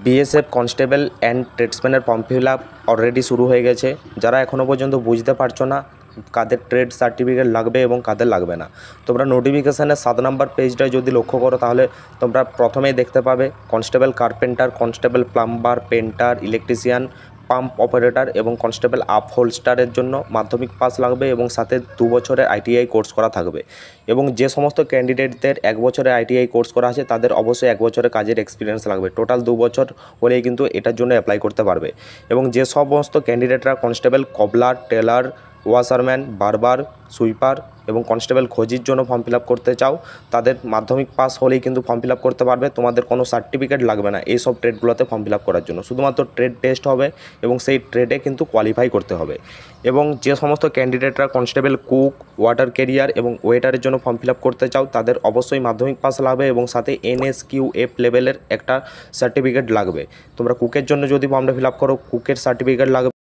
BSF constable and ট্রেডসম্যানের form fill up already শুরু হয়ে গেছে। যারা এখনও পর্যন্ত বুঝতে পারছো না কাদের ট্রেড সার্টিফিকেট লাগবে এবং কাদের লাগবে না, তোমরা নোটিফিকেশানের 7 নম্বর পেজটায় যদি লক্ষ্য করো তাহলে তোমরা প্রথমেই দেখতে পাবে constable carpenter, constable plumber, painter, electrician, pump operator এবং কনস্টেবল আপহোল্স্টারের জন্য মাধ্যমিক পাস লাগবে এবং সাথে 2 বছরের আইটিআই কোর্স করা থাকবে। এবং যে সমস্ত ক্যান্ডিডেটদের 1 বছরের আইটিআই কোর্স করা আছে তাদের অবশ্যই 1 বছরের কাজের এক্সপিরিয়েন্স লাগবে। টোটাল 2 বছর হলেই কিন্তু এটার জন্য অ্যাপ্লাই করতে পারবে। এবং যে সমস্ত ক্যান্ডিডেটরা কনস্টেবল কবলার, টেলার, ওয়াশারম্যান, বারবার, সুইপার এবং কনস্টেবল খোঁজির জন্য ফর্ম ফিল আপ করতে চাও তাদের মাধ্যমিক পাস হলেই কিন্তু ফর্ম ফিল আপ করতে পারবে। তোমাদের কোনো সার্টিফিকেট লাগবে না এই সব ট্রেডগুলোতে ফর্ম ফিল আপ করার জন্য, শুধুমাত্র ট্রেড টেস্ট হবে এবং সেই ট্রেডে কিন্তু কোয়ালিফাই করতে হবে। এবং যে সমস্ত ক্যান্ডিডেটরা কনস্টেবল কুক, ওয়াটার ক্যারিয়ার এবং ওয়েটারের জন্য ফর্ম ফিল আপ করতে চাও তাদের অবশ্যই মাধ্যমিক পাস লাগবে এবং সাথে NSQF লেভেলের একটা সার্টিফিকেট লাগবে। তোমরা কুকের জন্য যদি ফর্মটা ফিল আপ করো কুকের সার্টিফিকেট লাগবে।